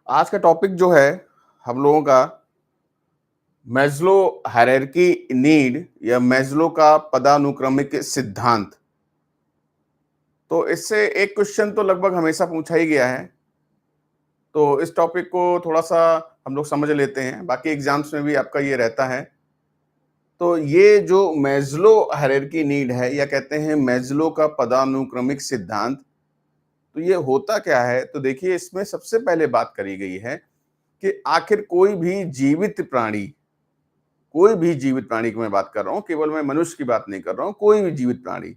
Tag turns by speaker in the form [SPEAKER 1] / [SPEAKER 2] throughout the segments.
[SPEAKER 1] आज का टॉपिक जो है हम लोगों का मैस्लो हायरार्की नीड या मैस्लो का पदानुक्रमिक सिद्धांत। तो इससे एक क्वेश्चन तो लगभग हमेशा पूछा ही गया है। तो इस टॉपिक को थोड़ा-सा हम लोग समझ लेते हैं, बाकी एग्जाम्स में भी आपका ये रहता है। तो ये जो मैस्लो हायरार्की नीड है या कहते हैं मैस्लो का पदानुक्रमिक सिद्धांत, तो ये होता क्या है? तो देखिए इसमें सबसे पहले बात करी गई है कि आखिर कोई भी जीवित प्राणी की मैं बात कर रहा हूं, केवल मैं मनुष्य की बात नहीं कर रहा हूं, कोई भी जीवित प्राणी,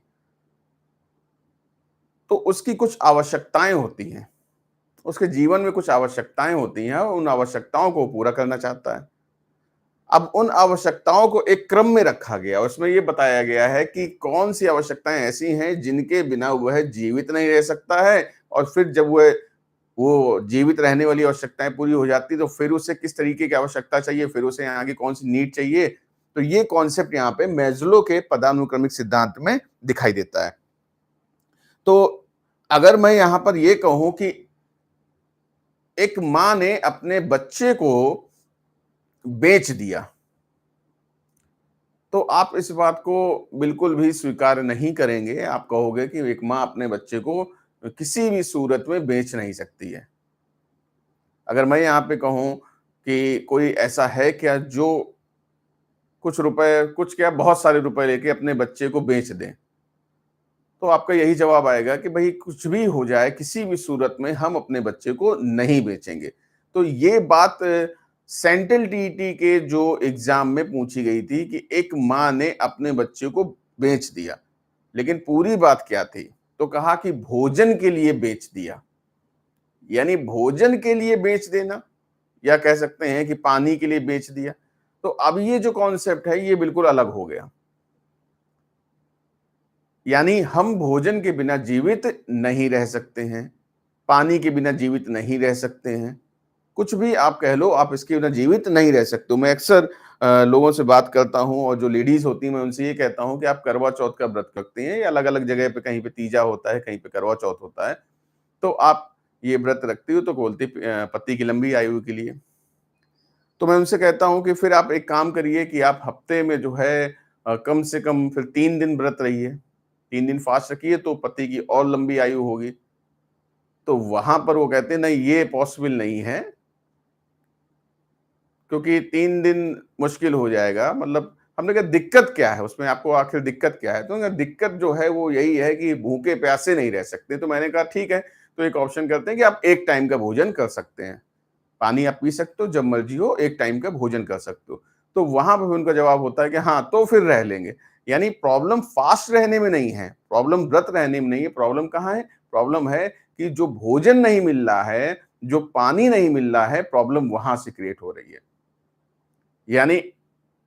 [SPEAKER 1] तो उसकी कुछ आवश्यकताएं होती हैं। उसके जीवन में कुछ आवश्यकताएं होती हैं और उन आवश्यकताओं को पूरा करना चाहता है। अब उन आवश्यकताओं को एक क्रम में रखा गया, उसमें यह बताया गया है कि कौन सी आवश्यकताएं ऐसी हैं जिनके बिना वह जीवित नहीं रह सकता है, और फिर जब वह वो जीवित रहने वाली आवश्यकताएं पूरी हो जाती तो फिर उसे किस तरीके की आवश्यकता चाहिए, फिर उसे आगे कौन सी नीड चाहिए। तो ये कॉन्सेप्ट यहाँ पे मैस्लो के पदानुक्रमिक सिद्धांत में दिखाई देता है। तो अगर मैं यहां पर यह कहूं कि एक मां ने अपने बच्चे को बेच दिया, तो आप इस बात को बिल्कुल भी स्वीकार नहीं करेंगे। आप कहोगे कि एक मां अपने बच्चे को किसी भी सूरत में बेच नहीं सकती है। अगर मैं यहाँ पे कहूँ कि कोई ऐसा है क्या जो कुछ रुपए, कुछ क्या बहुत सारे रुपए लेके अपने बच्चे को बेच दें, तो आपका यही जवाब आएगा कि भाई कुछ भी हो जाए, किसी भी सूरत में हम अपने बच्चे को नहीं बेचेंगे। तो ये बात सेंट्रल टीईटी के जो एग्जाम में पूछी गई थी कि एक माँ ने अपने बच्चे को बेच दिया, लेकिन पूरी बात क्या थी? तो कहा कि भोजन के लिए बेच दिया। यानी भोजन के लिए बेच देना, या कह सकते हैं कि पानी के लिए बेच दिया। तो अब ये जो कॉन्सेप्ट है ये बिल्कुल अलग हो गया। यानी हम भोजन के बिना जीवित नहीं रह सकते हैं, पानी के बिना जीवित नहीं रह सकते हैं, कुछ भी आप कह लो, आप इसके बिना जीवित नहीं रह सकते हो। मैं अक्सर लोगों से बात करता हूं और जो लेडीज होती हैं मैं उनसे ये कहता हूं कि आप करवा चौथ का व्रत रखते हैं या अलग अलग जगह पे, कहीं पे तीजा होता है, कहीं पे करवा चौथ होता है, तो आप ये व्रत रखती हो तो बोलती पति की लंबी आयु के लिए। तो मैं उनसे कहता हूं कि फिर आप एक काम करिए कि आप हफ्ते में जो है कम से कम फिर 3 दिन व्रत रहिए, 3 दिन फास्ट रखिए तो पति की और लंबी आयु होगी। तो वहां पर वो कहते हैं नहीं, ये पॉसिबल नहीं है, क्योंकि 3 दिन मुश्किल हो जाएगा। मतलब हमने कहा दिक्कत क्या है उसमें, आपको आखिर दिक्कत क्या है? तो उन्होंने कहा, दिक्कत जो है वो यही है कि भूखे प्यासे नहीं रह सकते। तो मैंने कहा ठीक है, तो एक ऑप्शन करते हैं कि आप एक टाइम का भोजन कर सकते हैं, पानी आप पी सकते हो जब मर्जी हो, एक टाइम का भोजन कर सकते हो। तो वहां पर उनका जवाब होता है कि हाँ, तो फिर रह लेंगे। यानी प्रॉब्लम फास्ट रहने में नहीं है, प्रॉब्लम व्रत रहने में नहीं है, प्रॉब्लम कहाँ है? प्रॉब्लम है कि जो भोजन नहीं मिल रहा है, जो पानी नहीं मिल रहा है, प्रॉब्लम वहां से क्रिएट हो रही है। यानी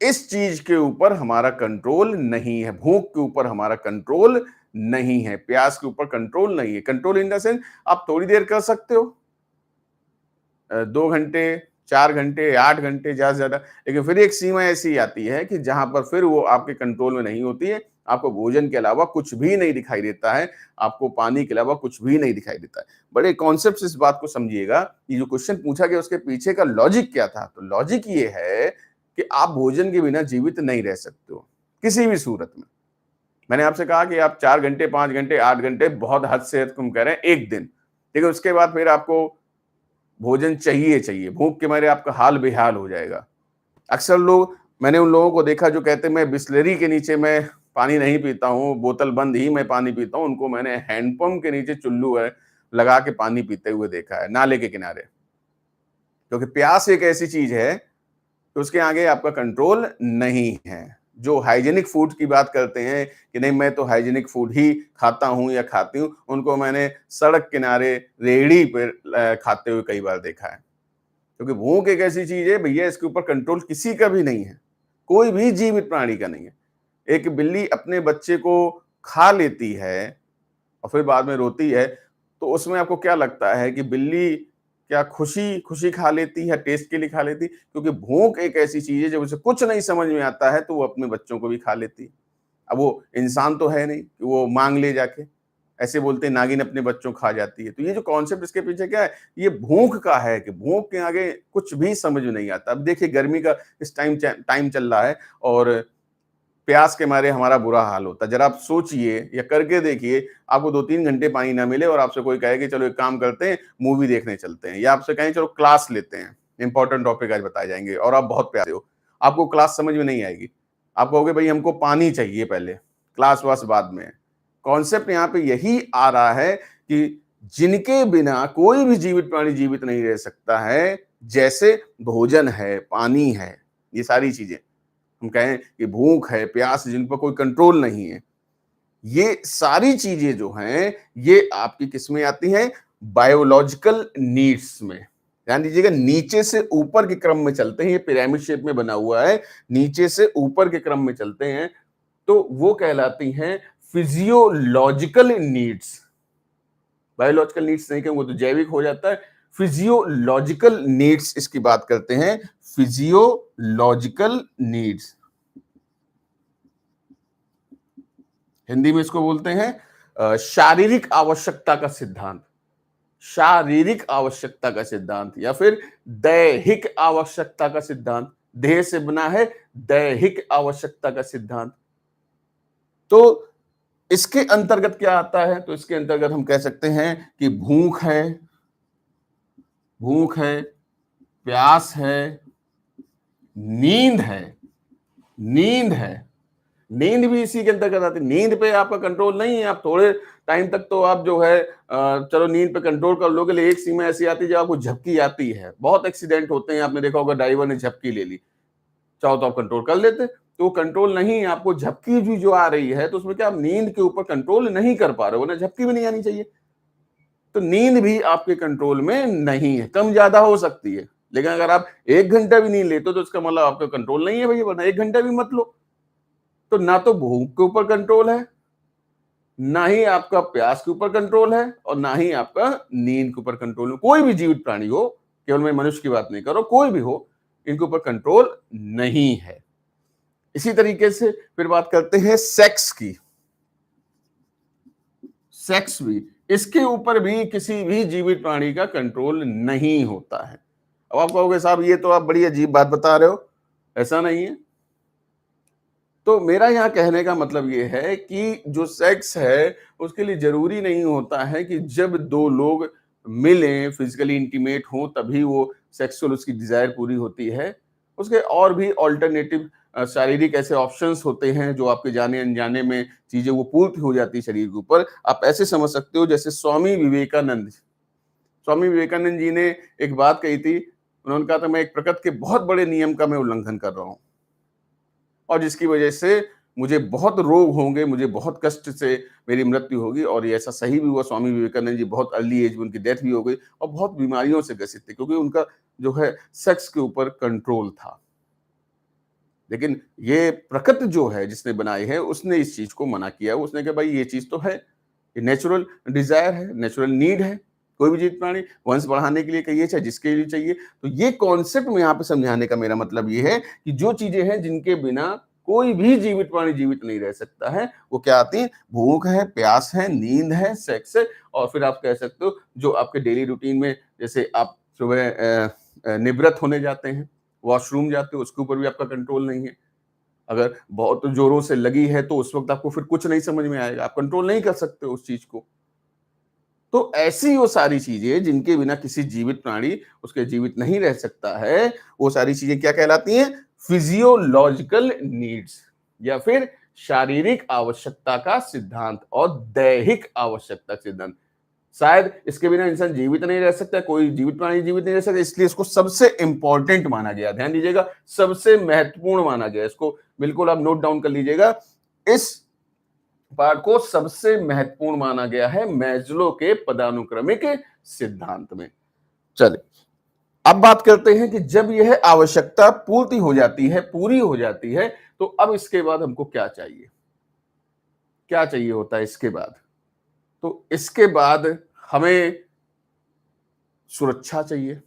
[SPEAKER 1] इस चीज के ऊपर हमारा कंट्रोल नहीं है, भूख के ऊपर हमारा कंट्रोल नहीं है, प्यास के ऊपर कंट्रोल नहीं है। कंट्रोल इन द सेंस आप थोड़ी देर कर सकते हो, 2 घंटे, 4 घंटे, 8 घंटे ज्यादा से ज्यादा, लेकिन फिर एक सीमा ऐसी आती है कि जहां पर फिर वो आपके कंट्रोल में नहीं होती है। आपको भोजन के अलावा कुछ भी नहीं दिखाई देता है, आपको पानी के अलावा कुछ भी नहीं दिखाई देता है। बड़े कॉन्सेप्ट इस बात को समझिएगा। ये जो क्वेश्चन पूछा गया उसके पीछे का लॉजिक क्या था? तो लॉजिक ये है कि आप भोजन के बिना जीवित नहीं रह सकते हो किसी भी सूरत में। मैंने आपसे कहा कि आप 4 घंटे, 5 घंटे, 8 घंटे, बहुत हद से हद कम कह रहे हैं एक दिन, लेकिन उसके बाद फिर आपको भोजन चाहिए चाहिए, भूख के मारे आपका हाल बेहाल हो जाएगा। अक्सर लोग, मैंने उन लोगों को देखा जो कहते हैं मैं बिस्लरी के नीचे मैं पानी नहीं पीता हूँ, बोतल बंद ही मैं पानी पीता हूँ, उनको मैंने हैंडपंप के नीचे चुल्लू है लगा के पानी पीते हुए देखा है, नाले के किनारे। क्योंकि प्यास एक ऐसी चीज है कि उसके आगे आपका कंट्रोल नहीं है। जो हाइजीनिक फूड की बात करते हैं कि नहीं मैं तो हाइजीनिक फूड ही खाता हूं या खाती हूँ, उनको मैंने सड़क किनारे रेहड़ी पर खाते हुए कई बार देखा है। क्योंकि भूख एक ऐसी चीज है भैया, इसके ऊपर कंट्रोल किसी का भी नहीं है, कोई भी जीवित प्राणी का नहीं है। एक बिल्ली अपने बच्चे को खा लेती है और फिर बाद में रोती है, तो उसमें आपको क्या लगता है कि बिल्ली क्या खुशी खुशी खा लेती है, टेस्ट के लिए खा लेती? क्योंकि भूख एक ऐसी चीज है जब उसे कुछ नहीं समझ में आता है तो वो अपने बच्चों को भी खा लेती है। अब वो इंसान तो है नहीं कि वो मांग ले जाके, ऐसे बोलते हैं नागिन अपने बच्चों खा जाती है। तो ये जो कॉन्सेप्ट इसके पीछे क्या है, ये भूख का है कि भूख के आगे कुछ भी समझ में नहीं आता। अब देखिए गर्मी का इस टाइम चल रहा है और प्यास के मारे हमारा बुरा हाल होता है। ज़रा आप सोचिए या करके देखिए, आपको 2-3 घंटे पानी ना मिले और आपसे कोई कहे कि चलो एक काम करते हैं, मूवी देखने चलते हैं, या आपसे कहें चलो क्लास लेते हैं, इंपॉर्टेंट टॉपिक आज बताए जाएँगे और आप बहुत प्यासे हो। आपको क्लास समझ में नहीं आएगी। आप कहोगे भई हमको पानी चाहिए पहले, क्लास-वास बाद में। कॉन्सेप्ट यहाँ पे यही आ रहा है कि जिनके बिना कोई भी जीवित प्राणी जीवित नहीं रह सकता है, जैसे भोजन है, पानी है, ये सारी चीज़ें। हम कहें कि भूख है, प्यास है, जिन पर कोई कंट्रोल नहीं है। ये सारी चीजें जो हैं, ये आपकी किस में आती हैं? बायोलॉजिकल नीड्स में। ध्यान दीजिएगा, नीचे से ऊपर के क्रम में चलते हैं। ये पिरामिड शेप में बना हुआ है, नीचे से ऊपर के क्रम में चलते हैं, तो वो कहलाती हैं फिजियोलॉजिकल नीड्स। बायोलॉजिकल नीड्स नहीं कहेंगे, वो तो जैविक हो जाता है। फिजियोलॉजिकल नीड्स इसकी बात करते हैं, फिजियोलॉजिकल नीड्स। हिंदी में इसको बोलते हैं शारीरिक आवश्यकता का सिद्धांत। शारीरिक आवश्यकता का सिद्धांत या फिर दैहिक आवश्यकता का सिद्धांत। देह से बना है दैहिक आवश्यकता का सिद्धांत। तो इसके अंतर्गत क्या आता है? तो इसके अंतर्गत हम कह सकते हैं कि भूख है, प्यास है, नींद है, नींद है। नींद भी इसी के अंतर्गत आती है। नींद पे आपका कंट्रोल नहीं है, आप थोड़े टाइम तक तो आप जो है चलो नींद पे कंट्रोल कर लोगे, लेकिन एक सीमा ऐसी आती है जब आपको झपकी आती है। बहुत एक्सीडेंट होते हैं, आपने देखा होगा ड्राइवर ने झपकी ले ली, चाहो तो आप कंट्रोल कर लेते, तो वो कंट्रोल नहीं है। आपको झपकी भी जो आ रही है तो उसमें क्या आप नींद के ऊपर कंट्रोल नहीं कर पा रहे हो, ना झपकी भी नहीं आनी चाहिए। तो नींद भी आपके कंट्रोल में नहीं है, कम ज्यादा हो सकती है, लेकिन अगर आप 1 घंटा भी नींद लेते हो तो इसका मतलब आपका कंट्रोल नहीं है भैया, वरना 1 घंटा भी मत लो। तो ना तो भूख के ऊपर कंट्रोल है, ना ही आपका प्यास के ऊपर कंट्रोल है, और ना ही आपका नींद के ऊपर कंट्रोल है। कोई भी जीवित प्राणी हो, केवल मैं मनुष्य की बात नहीं कर रहा हूं, कोई भी हो, इनके ऊपर कंट्रोल नहीं है। इसी तरीके से फिर बात करते हैं सेक्स की। सेक्स भी, इसके ऊपर भी किसी भी जीवित प्राणी का कंट्रोल नहीं होता है। अब आप कहोगे साहब ये तो आप बड़ी अजीब बात बता रहे हो, ऐसा नहीं है। तो मेरा यहाँ कहने का मतलब ये है कि जो सेक्स है उसके लिए जरूरी नहीं होता है कि जब दो लोग मिलें, फिजिकली इंटीमेट हो, तभी वो सेक्सुअल उसकी डिजायर पूरी होती है। उसके और भी ऑल्टरनेटिव शारीरिक ऐसे ऑप्शंस होते हैं जो आपके जाने अनजाने में चीजें वो पूर्ति हो जाती है शरीर के ऊपर। आप ऐसे समझ सकते हो जैसे स्वामी विवेकानंद जी ने एक बात कही थी। उन्होंने कहा था मैं एक प्रकृति के बहुत बड़े नियम का मैं उल्लंघन कर रहा हूं, और जिसकी वजह से मुझे बहुत रोग होंगे, मुझे बहुत कष्ट से मेरी मृत्यु होगी। और ये ऐसा सही भी हुआ। स्वामी विवेकानंद जी बहुत अर्ली एज में उनकी डेथ भी हो गई और बहुत बीमारियों से ग्रसित थे, क्योंकि उनका जो है सेक्स के ऊपर कंट्रोल था। लेकिन ये प्रकृति जो है जिसने बनाई है, उसने इस चीज को मना किया। उसने कहा भाई ये चीज तो है, ये नेचुरल डिजायर है, नेचुरल नीड है। कोई भी जीवित प्राणी वंश बढ़ाने के लिए कहिए, चाहे जिसके लिए चाहिए। तो ये कॉन्सेप्ट में यहाँ पे समझाने का मेरा मतलब ये है कि जो चीजें हैं जिनके बिना कोई भी जीवित प्राणी जीवित नहीं रह सकता है, वो क्या आती है? भूख है, प्यास है, नींद है, सेक्स है। और फिर आप कह सकते हो जो आपके डेली रूटीन में, जैसे आप सुबह निवृत्त होने जाते हैं, वॉशरूम जाते हो, उसके ऊपर भी आपका कंट्रोल नहीं है। अगर बहुत जोरों से लगी है तो उस वक्त आपको फिर कुछ नहीं समझ में आएगा, आप कंट्रोल नहीं कर सकते उस चीज को। तो ऐसी वो सारी चीजें जिनके बिना किसी जीवित प्राणी उसके जीवित नहीं रह सकता है, वो सारी चीजें क्या कहलाती हैं? फिजियोलॉजिकल नीड्स या फिर शारीरिक आवश्यकता का सिद्धांत और दैहिक आवश्यकता का सिद्धांत। शायद इसके बिना इंसान जीवित नहीं रह सकता, कोई जीवित प्राणी जीवित नहीं रह सकता, इसलिए इसको सबसे इंपॉर्टेंट माना गया। ध्यान दीजिएगा, सबसे महत्वपूर्ण माना गया। इसको बिल्कुल आप नोट डाउन कर लीजिएगा। इस पार्ट को सबसे महत्वपूर्ण माना गया है मैस्लो के पदानुक्रमिक सिद्धांत में। चलिए अब बात करते हैं कि जब यह आवश्यकता पूर्ति हो जाती है, पूरी हो जाती है, तो अब इसके बाद हमको क्या चाहिए? क्या चाहिए होता है इसके बाद? तो इसके बाद हमें सुरक्षा चाहिए।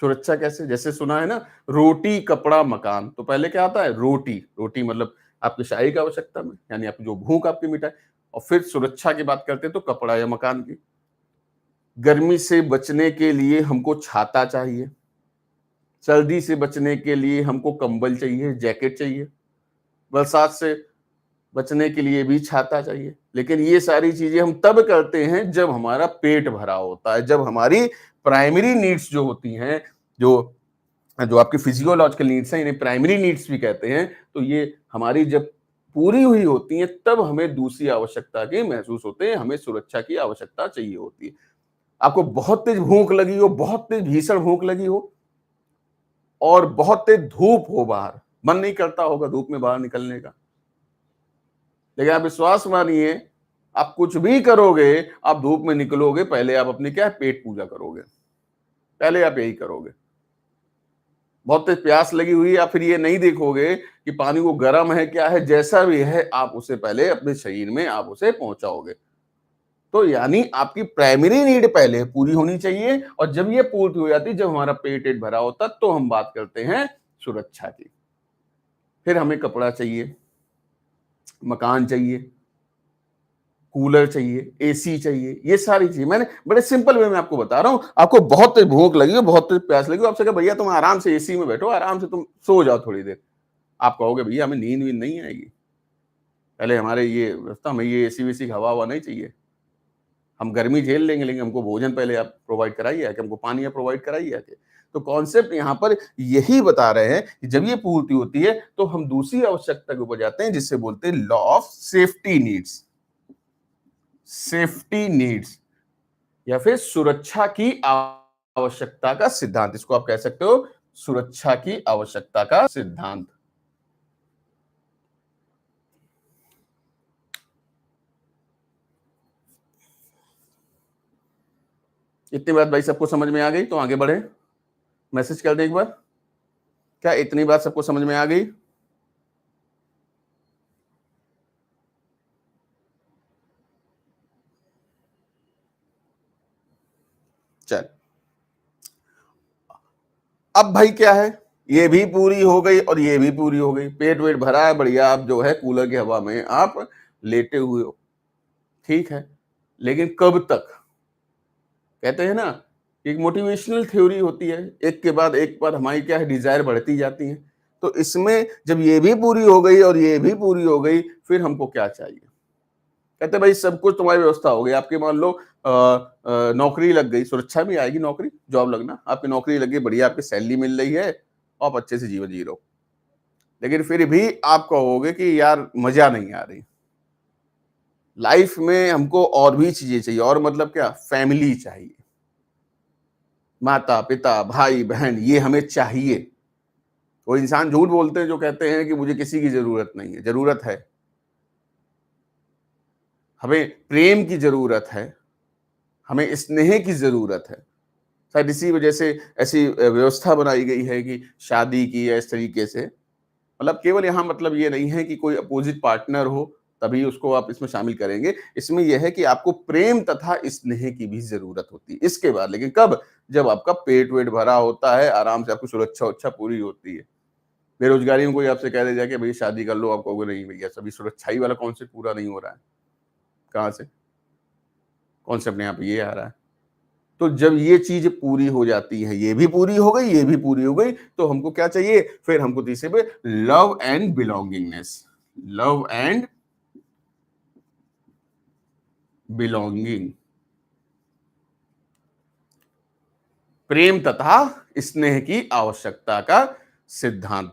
[SPEAKER 1] सुरक्षा कैसे? जैसे सुना है ना, रोटी कपड़ा मकान। तो पहले क्या आता है? रोटी। रोटी मतलब आपकी शारीरिक आवश्यकता में, यानी आपकी जो भूख आपकी मिटाए। और फिर सुरक्षा की बात करते हैं तो कपड़ा या मकान की। गर्मी से बचने के लिए हमको छाता चाहिए, सर्दी से बचने के लिए हमको कंबल चाहिए, जैकेट चाहिए, बरसात से बचने के लिए भी छाता चाहिए। लेकिन ये सारी चीजें हम तब करते हैं जब हमारा पेट भरा होता है, जब हमारी प्राइमरी नीड्स जो होती हैं, जो जो आपकी फिजियोलॉजिकल नीड्स हैं, इन्हें प्राइमरी नीड्स भी कहते हैं, तो ये हमारी जब पूरी हुई होती हैं तब हमें दूसरी आवश्यकता की महसूस होते हैं, हमें सुरक्षा की आवश्यकता चाहिए होती है। आपको बहुत तेज भूख लगी हो, बहुत तेज भीषण भूख लगी हो और बहुत तेज धूप हो बाहर, मन नहीं करता होगा धूप में बाहर निकलने का, लेकिन आप विश्वास मानिए, आप कुछ भी करोगे, आप धूप में निकलोगे, पहले आप अपनी क्या है पेट पूजा करोगे, पहले आप यही करोगे। बहुत तेज प्यास लगी हुई है, आप फिर ये नहीं देखोगे कि पानी वो गर्म है क्या है, जैसा भी है आप उसे पहले अपने शरीर में आप उसे पहुंचाओगे। तो यानी आपकी प्राइमरी नीड पहले पूरी होनी चाहिए और जब ये पूरी हो जाती, जब हमारा पेट भरा होता, तो हम बात करते हैं सुरक्षा की। फिर हमें कपड़ा चाहिए, मकान चाहिए, कूलर चाहिए, एसी चाहिए, ये सारी चीजें मैंने बड़े सिंपल वे में आपको बता रहा हूं। आपको बहुत तेज भूख लगी हो, बहुत तेज प्यास लगी हो, आपसे कहा भैया तुम आराम से एसी में बैठो, आराम से तुम सो जाओ थोड़ी देर। आप कहोगे भैया हमें नींद वींद नहीं आएगी, पहले हमारे ये व्यवस्था, हमें ये एसी वेसी हवा हवा नहीं चाहिए, हम गर्मी झेल लेंगे, लेकिन हमको भोजन पहले आप प्रोवाइड कराइए आके, हमको पानी आप प्रोवाइड कराइए आके। तो कॉन्सेप्ट यहाँ पर यही बता रहे हैं कि जब ये पूर्ति होती है तो हम दूसरी आवश्यकता के ऊपर जाते हैं, जिससे बोलते हैं law of safety needs, safety needs या फिर सुरक्षा की आवश्यकता का सिद्धांत, इसको आप कह सकते हो सुरक्षा की आवश्यकता का सिद्धांत। इतनी बात भाई सबको समझ में आ गई? तो आगे बढ़े, मैसेज कर दे एक बार, क्या इतनी बात सबको समझ में आ गई? चल, अब भाई क्या है, ये भी पूरी हो गई और ये भी पूरी हो गई, पेट वेट भरा है बढ़िया, आप जो है कूलर की हवा में आप लेटे हुए हो, ठीक है। लेकिन कब तक? कहते हैं ना, एक मोटिवेशनल थ्योरी होती है, एक के बाद एक पर हमारी क्या है डिजायर बढ़ती जाती है। तो इसमें जब ये भी पूरी हो गई और ये भी पूरी हो गई, फिर हमको क्या चाहिए? कहते भाई सब कुछ तुम्हारी व्यवस्था हो गई, आपकी मान लो नौकरी लग गई, सुरक्षा भी आएगी, नौकरी जॉब लगना, आपकी नौकरी लगी बढ़िया, आपकी सैलरी मिल रही है, आप अच्छे से जीवन जी रहे हो, लेकिन फिर भी आप कहोगे कि यार मजा नहीं आ रही लाइफ में, हमको और भी चीजें चाहिए, और मतलब क्या, फैमिली चाहिए, माता पिता भाई बहन, ये हमें चाहिए। वो इंसान झूठ बोलते हैं जो कहते हैं कि मुझे किसी की जरूरत नहीं है, जरूरत है, हमें प्रेम की जरूरत है, हमें स्नेह की जरूरत है। शायद इसी वजह से ऐसी व्यवस्था बनाई गई है कि शादी की या इस तरीके से, मतलब केवल यहाँ मतलब ये नहीं है कि कोई अपोजिट पार्टनर हो तभी उसको आप इसमें शामिल करेंगे, इसमें यह है कि आपको प्रेम तथा स्नेह की भी जरूरत होती है इसके बाद, लेकिन कब? जब आपका पेट वेट भरा होता है, आराम से आपको सुरक्षा उच्छा पूरी होती है। बेरोजगारी में कोई आपसे कह दे जाके भाई शादी कर लो, आप कहोगे नहीं भैया सभी सुरक्षा ही वाला कॉन्सेप्ट पूरा नहीं हो रहा है, कहाँ से कॉन्सेप्ट यहाँ पे ये आ रहा है। तो जब ये चीज पूरी हो जाती है, ये भी पूरी हो गई, ये भी पूरी हो गई, तो हमको क्या चाहिए? फिर हमको तीसरे पे love and belongingness, love and belonging, प्रेम तथा स्नेह की आवश्यकता का सिद्धांत।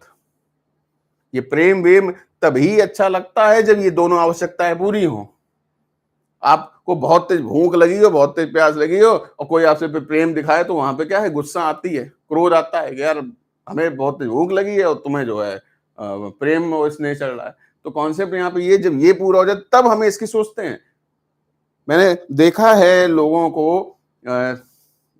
[SPEAKER 1] ये प्रेम वेम तभी अच्छा लगता है जब ये दोनों आवश्यकताएं पूरी हो। आपको बहुत तेज भूख लगी हो, बहुत तेज प्यास लगी हो और कोई आपसे प्रेम दिखाए, तो वहां पे क्या है, गुस्सा आती है, क्रोध आता है कि यार हमें बहुत तेज भूख लगी है और तुम्हें जो है प्रेम और स्नेह चल रहा है। तो कॉन्सेप्ट यहाँ पे ये, जब ये पूरा हो जाए तब हमें इसकी सोचते हैं। मैंने देखा है लोगों को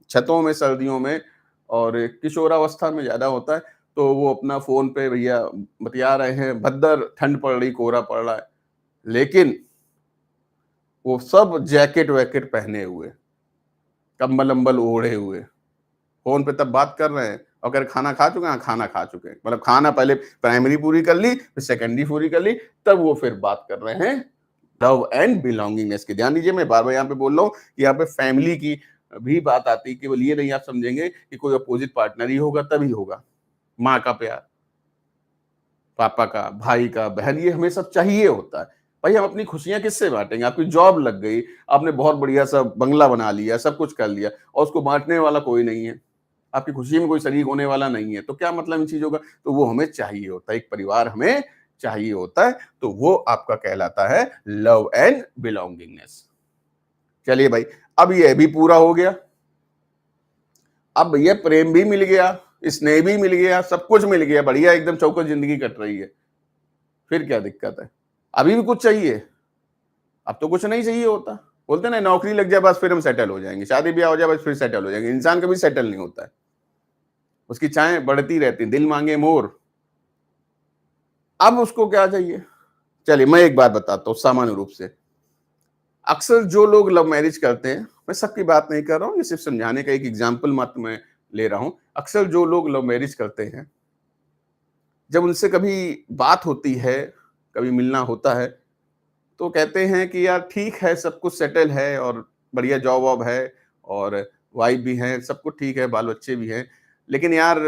[SPEAKER 1] छतों में सर्दियों में, और किशोरावस्था में ज्यादा होता है, तो वो अपना फोन पे भैया बतिया रहे हैं, भद्दर ठंड पड़ रही, कोहरा पड़ रहा है, लेकिन वो सब जैकेट वैकेट पहने हुए, कंबल अम्बल ओढ़े हुए, फोन पे तब बात कर रहे हैं, और अगर खाना खा चुके हैं, खाना खा चुके हैं, मतलब खाना पहले प्राइमरी पूरी कर ली, फिर सेकेंडरी पूरी कर ली, तब वो फिर बात कर रहे हैं लव एंड बिलोंगिंगनेस की। ध्यान दीजिए, मैं बार-बार यहाँ पे बोल रहा हूँ कि यहाँ पे फैमिली की भी बात आती है, केवल ये नहीं आप समझेंगे कि कोई अपोजिट पार्टनर ही होगा तभी होगा। माँ का प्यार, पापा का, भाई का, बहन, ये हमें सब चाहिए होता है। भाई हम अपनी खुशियाँ किससे बाँटेंगे? आपकी जॉब लग गई, आपने बहुत बढ़िया सा बंगला बना लिया, सब कुछ कर लिया और उसको बाँटने वाला कोई नहीं है। आपकी खुशी में कोई शरीक होने वाला नहीं है, तो क्या मतलब इन चीज़ों का? तो वो हमें चाहिए होता है, एक परिवार हमें चाहिए होता है, तो वो आपका कहलाता है लव एंड बिलॉन्गिंगनेस। चलिए भाई, अब ये भी पूरा हो गया। अब भैया प्रेम भी मिल गया, स्नेह भी मिल गया, सब कुछ मिल गया, बढ़िया एकदम चौखट जिंदगी कट रही है। फिर क्या दिक्कत है? अभी भी कुछ चाहिए? अब तो कुछ नहीं चाहिए होता। बोलते हैं ना, नौकरी लग जाए बस फिर हम सेटल हो जाएंगे, शादी ब्याह हो जाए बस फिर सेटल हो जाएंगे। इंसान कभी सेटल नहीं होता है, उसकी चाहें बढ़ती रहती, दिल मांगे मोर। अब उसको क्या चाहिए? चलिए मैं एक बात बताता हूँ सामान्य रूप से। अक्सर जो लोग लव मैरिज करते हैं, मैं सबकी बात नहीं कर रहा हूँ, ये सिर्फ समझाने का एक एग्जाम्पल मात्र मैं ले रहा हूँ। अक्सर जो लोग लव मैरिज करते हैं, जब उनसे कभी बात होती है, कभी मिलना होता है, तो कहते हैं कि यार ठीक है, सब कुछ सेटल है और बढ़िया जॉब वॉब है और वाइफ भी है, सब कुछ ठीक है, बाल बच्चे भी हैं, लेकिन यार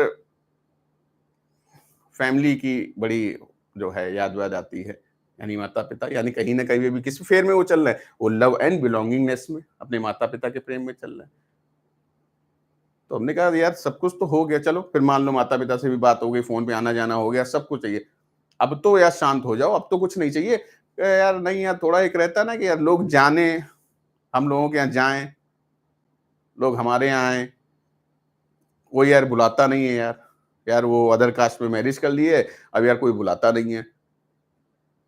[SPEAKER 1] फैमिली की बड़ी जो है याद वाद आती है, यानी माता पिता, यानी कहीं ना कहीं भी किस फेर में वो चल रहा है, वो लव एंड बिलोंगिंगनेस में, अपने माता पिता के प्रेम में चल रहा है। तो हमने कहा यार सब कुछ तो हो गया, चलो फिर मान लो माता पिता से भी बात हो गई, फोन पे आना जाना हो गया, सब कुछ चाहिए, अब तो यार शांत हो जाओ, अब तो कुछ नहीं चाहिए। यार नहीं यार, थोड़ा एक रहता है ना कि यार लोग जाने, हम लोगों के यहाँ जाएं, लोग हमारे यहाँ आए, कोई यार बुलाता नहीं है यार, यार वो अदर कास्ट में मैरिज कर लिए, अब यार कोई बुलाता नहीं है।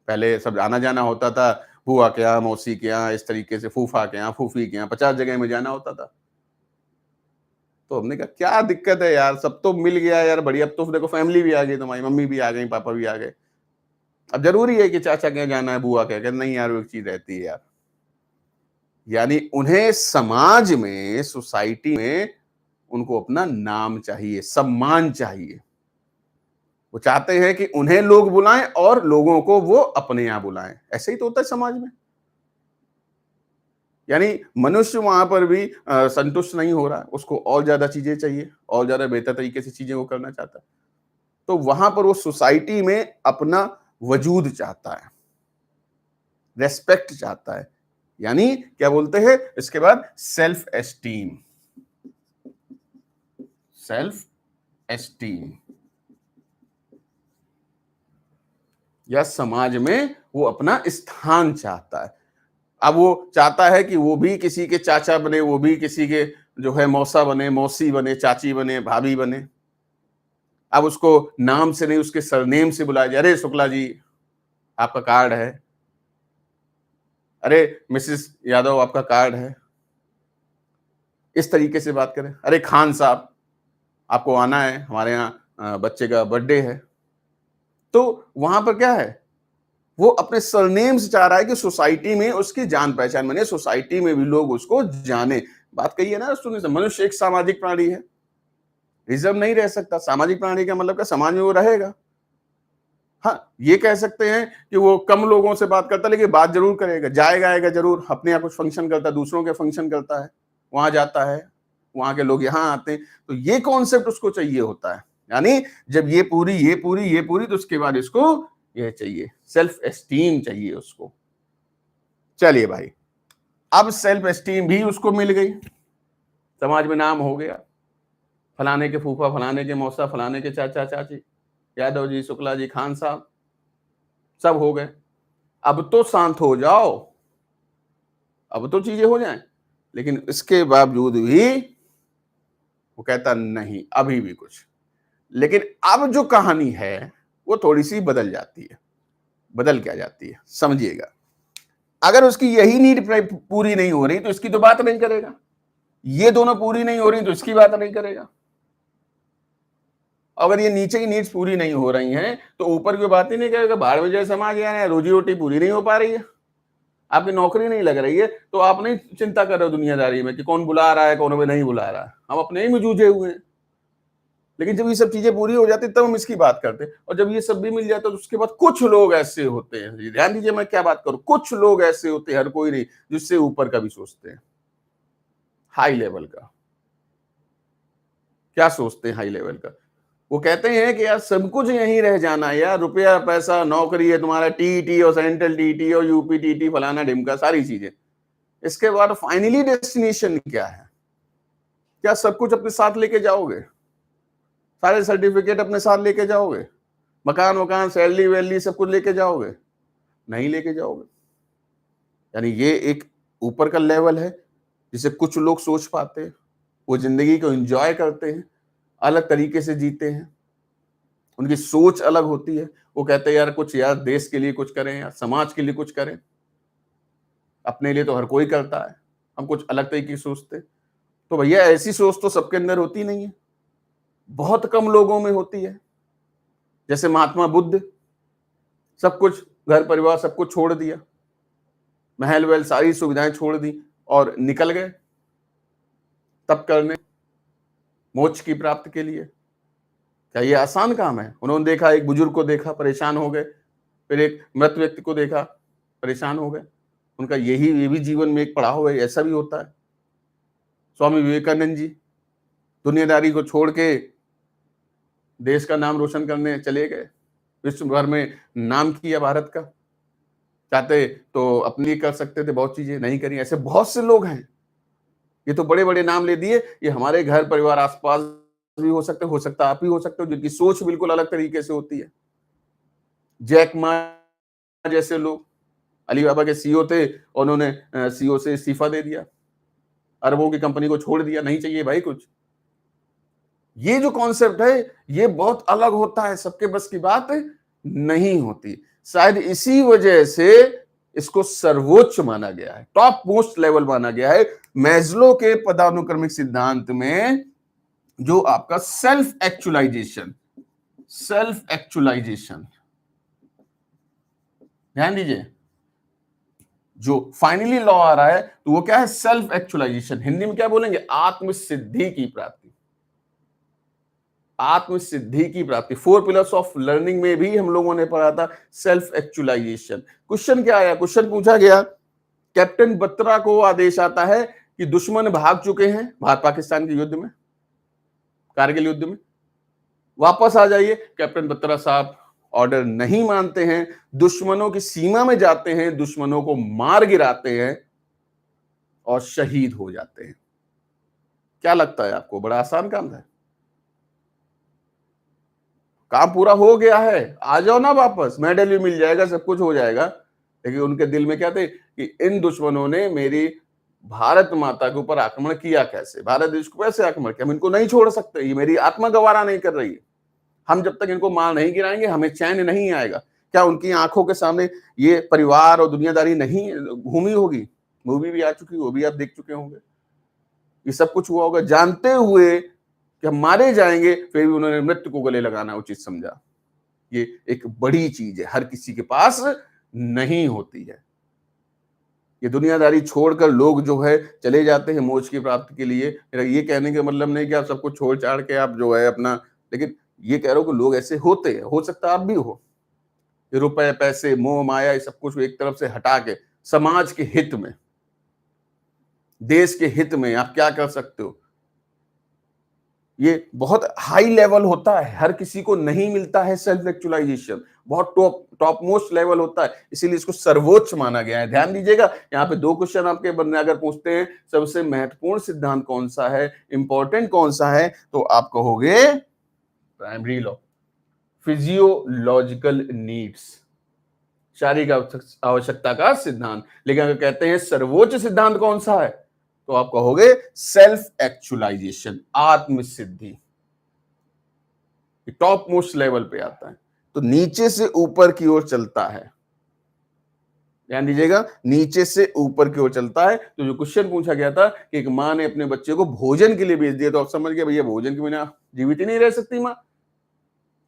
[SPEAKER 1] पहले सब आना जाना होता था, बुआ के यहाँ, मौसी के यहाँ, इस तरीके से फूफा के यहाँ, फूफी के यहाँ, 50 जगह में जाना होता था। तो हमने कहा क्या दिक्कत है यार, सब तो मिल गया यार, बढ़िया, अब तो देखो फैमिली भी आ गई, तुम्हारी मम्मी भी आ गई, पापा भी आ गए, अब जरूरी है कि चाचा के यहाँ जाना है, बुआ के यहाँ? नहीं यार, वो एक चीज रहती है यार, यानी उन्हें समाज में, सोसाइटी में उनको अपना नाम चाहिए, सम्मान चाहिए। वो चाहते हैं कि उन्हें लोग बुलाएं और लोगों को वो अपने यहाँ बुलाएं। ऐसे ही तो होता है समाज में। यानी मनुष्य वहां पर भी संतुष्ट नहीं हो रहा है, उसको और ज्यादा चीजें चाहिए, और ज्यादा बेहतर तरीके से चीजें वो करना चाहता है। तो वहां पर वो सोसाइटी में अपना वजूद चाहता है, रेस्पेक्ट चाहता है, यानी क्या बोलते हैं इसके बाद, सेल्फ एस्टीम। सेल्फ एस्टीम, या समाज में वो अपना स्थान चाहता है। अब वो चाहता है कि वो भी किसी के चाचा बने, वो भी किसी के जो है मौसा बने, मौसी बने, चाची बने, भाभी बने। अब उसको नाम से नहीं, उसके सरनेम से बुलाया जाए, अरे शुक्ला जी आपका कार्ड है, अरे मिसेस यादव आपका कार्ड है, इस तरीके से बात करें, अरे खान साहब आपको आना है, हमारे यहाँ बच्चे का बर्थडे है। तो वहां पर क्या है, वो अपने सरनेम से चाह रहा है कि सोसाइटी में उसकी जान पहचान बने, सोसाइटी में भी लोग उसको जाने। बात कही है ना सुनने से, मनुष्य एक सामाजिक प्राणी है, रिजर्व नहीं रह सकता। सामाजिक प्राणी का मतलब क्या, समाज में वो रहेगा। हाँ, ये कह सकते हैं कि वो कम लोगों से बात करता है, लेकिन बात जरूर करेगा, जाएगा आएगा जरूर, अपने यहाँ कुछ फंक्शन करता है, दूसरों के फंक्शन करता है, वहां जाता है, वहां के लोग यहाँ आते हैं। तो ये कॉन्सेप्ट उसको चाहिए होता है, यानी जब ये पूरी ये पूरी ये पूरी, तो उसके बाद इसको ये चाहिए, सेल्फ एस्टीम चाहिए उसको। चलिए भाई, अब सेल्फ एस्टीम भी उसको मिल गई, समाज में नाम हो गया, फलाने के फूफा, फलाने के मौसा, फलाने के चाचा चाची, यादव जी, शुक्ला जी, खान साहब, सब हो गए। अब तो शांत हो जाओ, अब तो चीजें हो जाएं। लेकिन इसके बावजूद भी वो कहता नहीं, अभी भी कुछ। लेकिन अब जो कहानी है वो थोड़ी सी बदल जाती है। बदल क्या जाती है, समझिएगा। अगर उसकी यही नीड पूरी नहीं हो रही तो इसकी तो बात नहीं करेगा, ये दोनों पूरी नहीं हो रही तो इसकी बात नहीं करेगा। अगर ये नीचे की नीड्स पूरी नहीं हो रही हैं तो ऊपर की बात ही नहीं करेगा। बाहर में जैसे समाज है, रोजी रोटी पूरी नहीं हो पा रही है, आपकी नौकरी नहीं लग रही है, तो आप नहीं चिंता कर रहे हो दुनियादारी में कि कौन बुला रहा है, कौन भी नहीं बुला रहा है। हम अपने ही में जूझे हुए हैं। लेकिन जब ये सब चीजें पूरी हो जाती तब हम इसकी बात करते हैं, और जब ये सब भी मिल जाता है तो उसके बाद कुछ लोग ऐसे होते हैं, जी ध्यान दीजिए मैं क्या बात करूं, कुछ लोग ऐसे होते हैं, हर कोई नहीं, जिससे ऊपर का भी सोचते हैं, हाई लेवल का। क्या सोचते हैं हाई लेवल का? वो कहते हैं कि यार सब कुछ यहीं रह जाना है यार, रुपया पैसा नौकरी है तुम्हारा, टीईटी और सेंट्रल टीईटी और यूपी टीटी फलाना ढिमका सारी चीजें, इसके बाद फाइनली डेस्टिनेशन क्या है? क्या सब कुछ अपने साथ लेके जाओगे? सारे सर्टिफिकेट अपने साथ लेके जाओगे? मकान वकान सैलरी वैलरी सब कुछ लेके जाओगे? नहीं लेके जाओगे। यानी ये एक ऊपर का लेवल है जिसे कुछ लोग सोच पाते हैं, वो जिंदगी को एंजॉय करते हैं, अलग तरीके से जीते हैं, उनकी सोच अलग होती है। वो कहते हैं यार कुछ, यार देश के लिए कुछ करें, यार समाज के लिए कुछ करें। अपने लिए तो हर कोई करता है, हम कुछ अलग तरीके की सोचते। तो भैया ऐसी सोच तो सबके अंदर होती नहीं है, बहुत कम लोगों में होती है। जैसे महात्मा बुद्ध, सब कुछ घर परिवार सब कुछ छोड़ दिया, महल वहल सारी सुविधाएं छोड़ दी और निकल गए तप करने, मोक्ष की प्राप्ति के लिए। क्या ये आसान काम है? उन्होंने देखा, एक बुजुर्ग को देखा, परेशान हो गए, फिर एक मृत व्यक्ति को देखा, परेशान हो गए। उनका ये भी जीवन में एक पड़ाव है, ऐसा भी होता है। स्वामी विवेकानंद जी दुनियादारी को छोड़ के देश का नाम रोशन करने चले गए, विश्व भर में नाम किया भारत का। चाहते तो अपने लिए कर सकते थे, बहुत चीजें नहीं करी। ऐसे बहुत से लोग हैं, ये तो बड़े बड़े नाम ले दिए, ये हमारे घर परिवार आसपास भी हो सकता है आप भी हो सकते हो, जिनकी सोच बिल्कुल अलग तरीके से होती है। जैक मा जैसे लोग अलीबाबा के सीईओ थे, उन्होंने सीईओ से इस्तीफा दे दिया, अरबों की कंपनी को छोड़ दिया, नहीं चाहिए भाई कुछ। ये जो कॉन्सेप्ट है ये बहुत अलग होता है, सबके बस की बात नहीं होती। शायद इसी वजह से इसको सर्वोच्च माना गया है, टॉप मोस्ट लेवल माना गया है मैस्लो के पदानुक्रमिक सिद्धांत में। जो आपका सेल्फ एक्चुअलाइजेशन, ध्यान दीजिए, जो फाइनली लॉ आ रहा है तो वो क्या है? Self actualisation. हिंदी में क्या बोलेंगे? आत्मसिद्धि की प्राप्ति। आत्मसिद्धि की प्राप्ति। 4 पिलर्स ऑफ लर्निंग में भी हम लोगों ने पढ़ा था सेल्फ एक्चुअलाइजेशन। क्वेश्चन क्या आया? क्वेश्चन पूछा गया, कैप्टन बत्रा को आदेश आता है कि दुश्मन भाग चुके हैं भारत पाकिस्तान के युद्ध में, कारगिल युद्ध में, वापस आ जाइए। कैप्टन बत्रा साहब ऑर्डर नहीं मानते हैं, दुश्मनों की सीमा में जाते हैं, दुश्मनों को मार गिराते हैं और शहीद हो जाते हैं। क्या लगता है आपको? बड़ा आसान काम था, काम पूरा हो गया है, आ जाओ ना वापस, मेडल भी मिल जाएगा, सब कुछ हो जाएगा। लेकिन उनके दिल में क्या थे कि इन दुश्मनों ने मेरी भारत माता के ऊपर आक्रमण किया, कैसे, भारत देश को कैसे आक्रमण किया, हम इनको नहीं छोड़ सकते, ये मेरी आत्मा गवारा नहीं कर रही है, हम जब तक इनको मार नहीं गिराएंगे हमें चैन नहीं आएगा। क्या उनकी आंखों के सामने ये परिवार और दुनियादारी नहीं घूमी होगी? मूवी भी आ चुकी, वो भी आप देख चुके होंगे। ये सब कुछ हुआ होगा जानते हुए कि हम मारे जाएंगे, फिर भी उन्होंने मृत्यु को गले लगाना उचित समझा। ये एक बड़ी चीज है, हर किसी के पास नहीं होती है। ये दुनियादारी छोड़कर लोग जो है चले जाते हैं मोक्ष की प्राप्ति के लिए। मेरा ये कहने का मतलब नहीं कि आप सब कुछ छोड़ छाड़ के आप जो है अपना, लेकिन ये कह रहा हूं कि लोग ऐसे होते हैं, हो सकता है आप भी हो। ये रुपए पैसे मोह माया ये सब कुछ एक तरफ से हटा के समाज के हित में, देश के हित में आप क्या कर सकते हो, ये बहुत हाई लेवल होता है, हर किसी को नहीं मिलता है। सेल्फ एक्चुअलाइजेशन बहुत टॉप मोस्ट लेवल होता है, इसीलिए इसको सर्वोच्च माना गया है। ध्यान दीजिएगा, यहाँ पे 2 क्वेश्चन आपके बनने अगर पूछते हैं सबसे महत्वपूर्ण सिद्धांत कौन सा है, इंपॉर्टेंट कौन सा है, तो आप कहोगे प्राइमरी लॉ, फिजियोलॉजिकल नीड्स, शारीरिक आवश्यकता का सिद्धांत। लेकिन अगर कहते हैं सर्वोच्च सिद्धांत कौन सा है, तो आप कहोगे सेल्फ एक्चुअलाइजेशन, आत्मसिद्धि, टॉप मोस्ट लेवल पे आता है। तो नीचे से ऊपर की ओर चलता है, ध्यान दीजिएगा, नीचे से ऊपर की ओर चलता है। तो जो क्वेश्चन पूछा गया था कि एक मां ने अपने बच्चे को भोजन के लिए भेज दिया, तो आप समझ गए भैया भोजन के बिना जीवित ही नहीं रह सकती मां,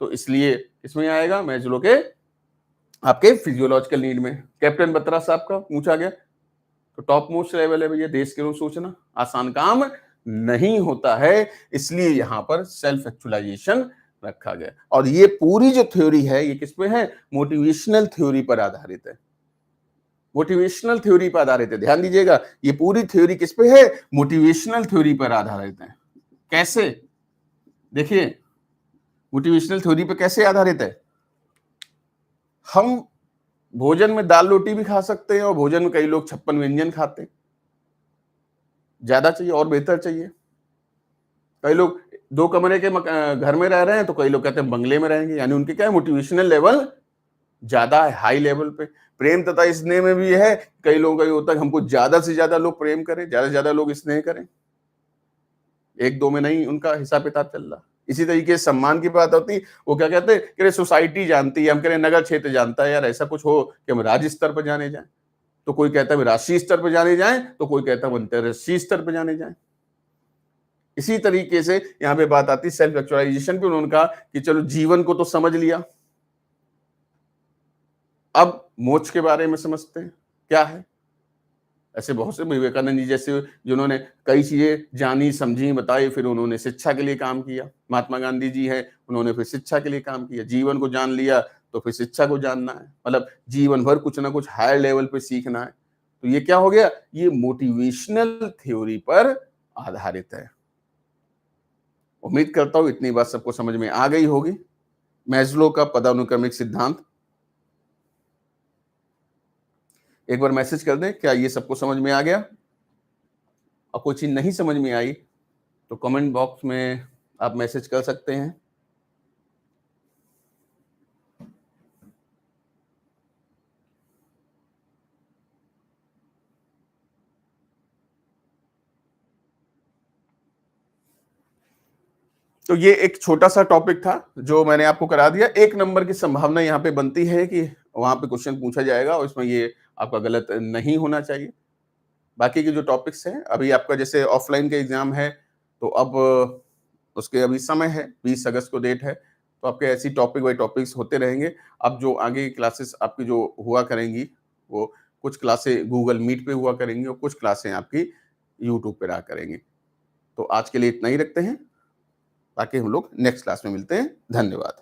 [SPEAKER 1] तो इसलिए इसमें आएगा मैस्लो के आपके फिजियोलॉजिकल नीड में। कैप्टन बत्रा साहब का पूछा गया, तो टॉप मोस्ट लेवल है भैया, देश के लिए सोचना आसान काम नहीं होता है, इसलिए यहां पर सेल्फ एक्चुअलाइजेशन रखा गया। और ये पूरी जो थ्योरी है ये किस पे है? मोटिवेशनल थ्योरी पर आधारित है। मोटिवेशनल थ्योरी पर आधारित है। ध्यान दीजिएगा, ये पूरी थ्योरी किस पे है? मोटिवेशनल थ्योरी पर आधारित है। कैसे? देखिए, मोटिवेशनल थ्योरी पे कैसे आधारित है? हम भोजन में दाल रोटी भी खा सकते हैं और भोजन में कई लोग 56 व्यंजन खाते हैं। ज्यादा चाहिए और बेहतर चाहिए। कई लोग 2 कमरे के घर में रह रहे हैं तो कई लोग कहते हैं बंगले में रहेंगे, यानी उनके क्या है? मोटिवेशनल लेवल ज्यादा है, हाई लेवल पे। प्रेम तथा स्नेह में भी है, कई लोगों का ये होता है कि हमको ज्यादा से ज्यादा लोग प्रेम करें, ज्यादा से ज्यादा लोग स्नेह करें। 1-2 में नहीं उनका हिसाब किताब चल रहा। इसी तरीके से सम्मान की बात होती, वो क्या कहते हैं कि अरे सोसाइटी जानती है, हम कह रहे हैं नगर क्षेत्र जानता है। यार ऐसा कुछ हो कि हम राज्य स्तर पर जाने जाएं, तो कोई कहता है राष्ट्रीय स्तर पर जाने जाएं, तो कोई कहता है अंतर्राष्ट्रीय स्तर पर जाने जाएं। इसी तरीके से यहाँ पे बात आती है सेल्फ एक्चुअलाइजेशन पे। उन्होंने कहा कि चलो जीवन को तो समझ लिया, अब मोक्ष के बारे में समझते हैं क्या है। ऐसे बहुत से विवेकानंद जी जैसे जिन्होंने कई चीजें जानी समझी बताई, फिर उन्होंने शिक्षा के लिए काम किया। महात्मा गांधी जी हैं, उन्होंने फिर शिक्षा के लिए काम किया। जीवन को जान लिया तो फिर शिक्षा को जानना है, मतलब जीवन भर कुछ ना कुछ हायर लेवल पे सीखना है। तो ये क्या हो गया? ये मोटिवेशनल थ्योरी पर आधारित है। उम्मीद करता हूं इतनी बात सबको समझ में आ गई होगी। मैस्लो का पदानुक्रमिक सिद्धांत एक बार मैसेज कर दें, क्या ये सबको समझ में आ गया? और कोई चीज नहीं समझ में आई तो कमेंट बॉक्स में आप मैसेज कर सकते हैं। तो ये एक छोटा सा टॉपिक था जो मैंने आपको करा दिया। 1 नंबर की संभावना यहाँ पे बनती है कि वहां पे क्वेश्चन पूछा जाएगा और इसमें ये आपका गलत नहीं होना चाहिए। बाकी के जो टॉपिक्स हैं, अभी आपका जैसे ऑफलाइन का एग्जाम है तो अब उसके अभी समय है, 20 अगस्त को डेट है, तो आपके ऐसी टॉपिक बाई टॉपिक्स होते रहेंगे। अब जो आगे की क्लासेस आपकी जो हुआ करेंगी, वो कुछ क्लासें गूगल मीट पे हुआ करेंगी और कुछ क्लासें आपकी यूट्यूब पे रहा करेंगी। तो आज के लिए इतना ही रखते हैं, ताकि हम लोग नेक्स्ट क्लास में मिलते हैं। धन्यवाद।